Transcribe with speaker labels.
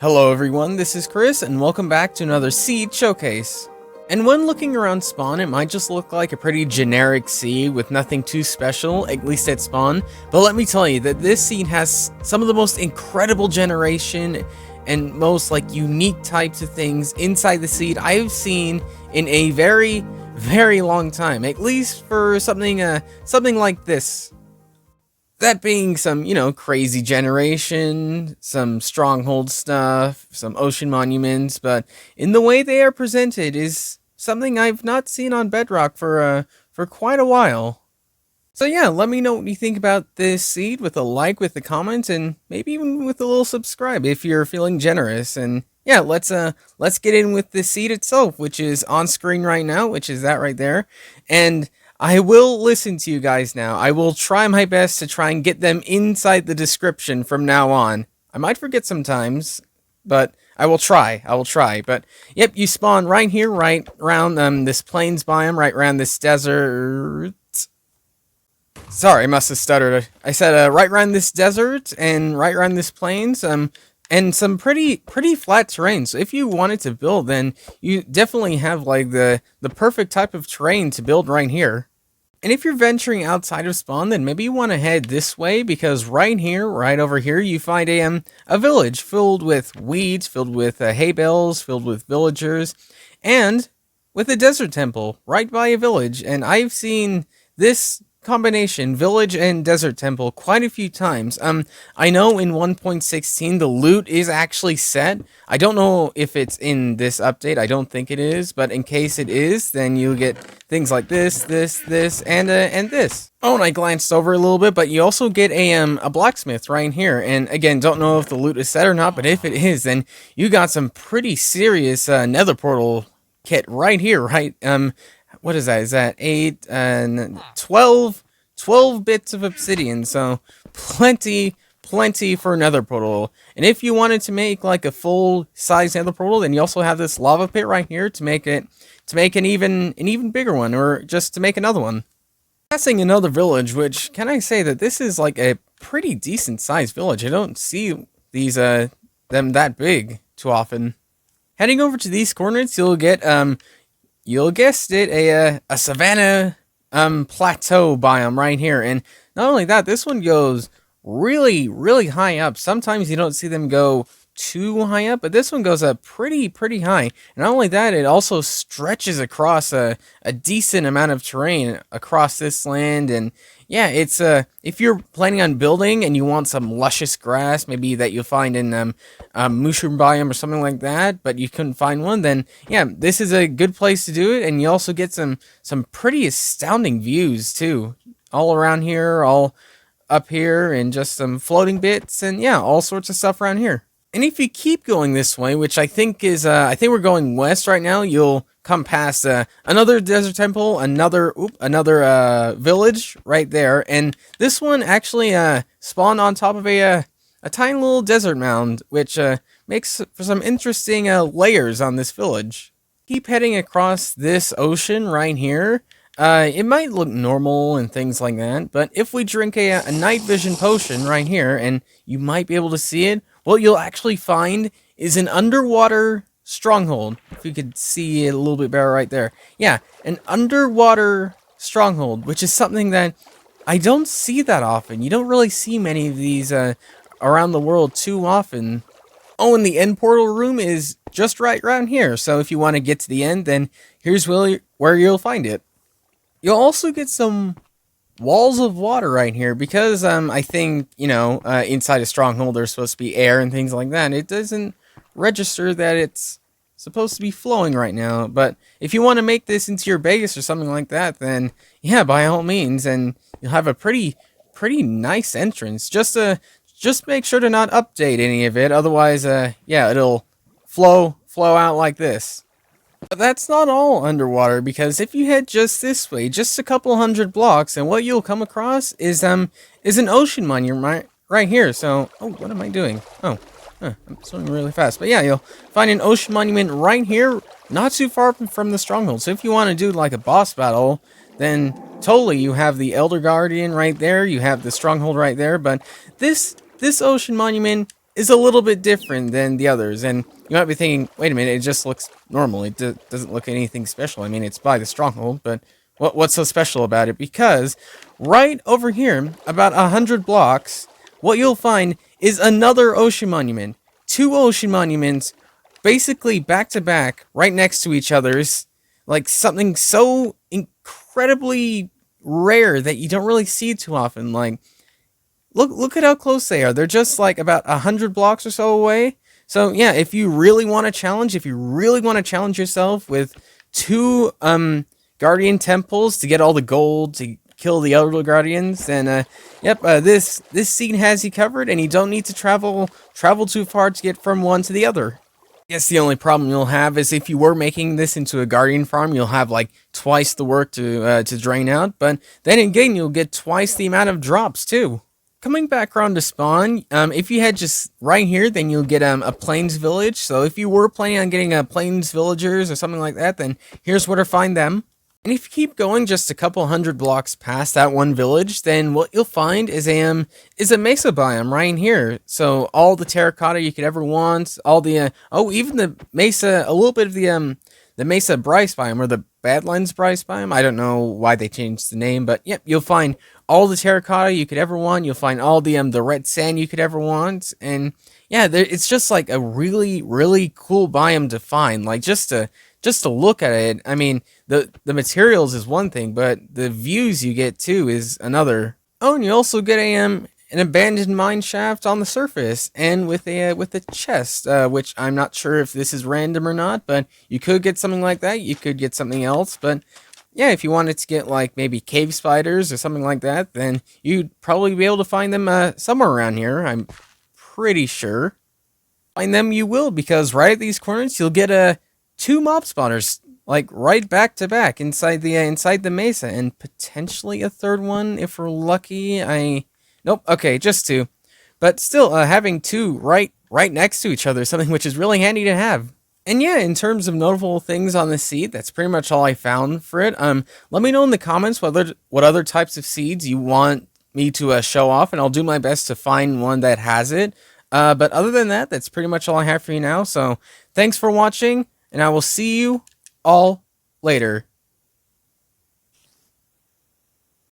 Speaker 1: Hello everyone, this is Chris, and welcome back to another seed showcase. And when looking around spawn, it might just look like a pretty generic seed with nothing too special, at least at spawn, but let me tell you that this seed has some of the most incredible generation and most unique types of things inside the seed I've seen in a very, very long time, at least for something like this. That being some, crazy generation, some stronghold stuff, some ocean monuments, but in the way they are presented is something I've not seen on Bedrock for quite a while. So yeah, let me know what you think about this seed with a like, with a comment, and maybe even with a little subscribe if you're feeling generous. And yeah, let's get in with the seed itself, which is on screen right now, which is that right there. And I will listen to you guys now. I will try my best to try and get them inside the description from now on. I might forget sometimes, but I will try. But yep, you spawn right here, right around this plains biome, right around this desert. Sorry, I must have stuttered. I said right around this desert and right around this plains. And some pretty flat terrain. So if you wanted to build, then you definitely have the perfect type of terrain to build right here. And if you're venturing outside of spawn, then maybe you want to head this way, because right here, right over here, you find a village filled with weeds, filled with hay bales, filled with villagers, and with a desert temple right by a village. And I've seen this combination, village and desert temple, quite a few times. I know in 1.16 the loot is actually set. I don't know if it's in this update. I don't think it is, but in case it is, then you get things like this, and this. Oh, and I glanced over a little bit, but you also get a blacksmith right here. And again, don't know if the loot is set or not, but if it is, then you got some pretty serious nether portal kit right here, right? What is that? Is that 8 and 12 bits of obsidian? So plenty for nether portal. And if you wanted to make a full size nether portal, then you also have this lava pit right here to make an even bigger one, or just to make another one. Passing another village, which can I say that this is a pretty decent sized village. I don't see these them that big too often. Heading over to these coordinates, you'll get you guessed it, a Savanna Plateau biome right here. And not only that, this one goes really high up. Sometimes you don't see them go too high up, but this one goes up pretty high. And not only that, it also stretches across a decent amount of terrain across this land. And yeah, it's if you're planning on building and you want some luscious grass, maybe that you'll find in mushroom biome or something like that, but you couldn't find one, then yeah, this is a good place to do it. And you also get some pretty astounding views too, all around here, all up here, and just some floating bits, and yeah, all sorts of stuff around here. And if you keep going this way, which I think is, I think we're going west right now, you'll come past another desert temple, another village right there. And this one actually spawned on top of a tiny little desert mound, which makes for some interesting layers on this village. Keep heading across this ocean right here. It might look normal and things like that, but if we drink a night vision potion right here, and you might be able to see it, what you'll actually find is an underwater stronghold. If you could see it a little bit better right there. Yeah, an underwater stronghold, which is something that I don't see that often. You don't really see many of these around the world too often. Oh, and the end portal room is just right around here, so if you want to get to the end, then here's where you'll find it. You'll also get some walls of water right here, because I think, inside a stronghold there's supposed to be air and things like that. It doesn't register that it's supposed to be flowing right now, but if you want to make this into your base or something like that, then yeah, by all means, and you'll have a pretty nice entrance. Just make sure to not update any of it, otherwise yeah, it'll flow out like this. But that's not all underwater, because if you head just this way, just a couple hundred blocks, and what you'll come across is an ocean monument right here. So, oh, what am I doing? Oh, I'm swimming really fast. But yeah, you'll find an ocean monument right here, not too far from the stronghold. So if you want to do a boss battle, then totally you have the Elder Guardian right there, you have the stronghold right there. But this ocean monument is a little bit different than the others. And you might be thinking, wait a minute, it just looks normal. It doesn't look anything special. I mean, it's by the Stronghold, but what's so special about it? Because right over here, about 100 blocks, what you'll find is another ocean monument. Two ocean monuments, basically back to back, right next to each other. Is like something so incredibly rare that you don't really see too often. Like, look at how close they are. They're just like about 100 blocks or so away. So yeah, if you really want to challenge, yourself with two guardian temples to get all the gold to kill the elder guardians, then this scene has you covered, and you don't need to travel too far to get from one to the other. Yes, the only problem you'll have is if you were making this into a guardian farm, you'll have like twice the work to drain out, but then again, you'll get twice the amount of drops too. Coming back around to spawn, if you head just right here, then you'll get a plains village. So if you were planning on getting plains villagers or something like that, then here's where to find them. And if you keep going just a couple hundred blocks past that one village, then what you'll find is a Mesa Biome right here. So all the terracotta you could ever want, all the even the Mesa, a little bit of the Mesa Bryce Biome, or the Badlands Bryce Biome. I don't know why they changed the name, but yep, you'll find all the terracotta you could ever want. You'll find all the red sand you could ever want, and yeah, it's just like a really, really cool biome to find. Like just to look at it, I mean, the materials is one thing, but the views you get too is another. Oh, and you also get an abandoned mine shaft on the surface, and with a chest, which I'm not sure if this is random or not, but you could get something like that. You could get something else, but yeah, if you wanted to get like maybe cave spiders or something like that, then you'd probably be able to find them somewhere around here. I'm pretty sure. Find them you will, because right at these corners you'll get two mob spawners, like right back to back inside the mesa, and potentially a third one if we're lucky. Nope, okay, just two, but still, having two right next to each other is something which is really handy to have. And yeah, in terms of notable things on the seed, that's pretty much all I found for it. Let me know in the comments what other types of seeds you want me to show off, and I'll do my best to find one that has it. But other than that, that's pretty much all I have for you now. So thanks for watching, and I will see you all later.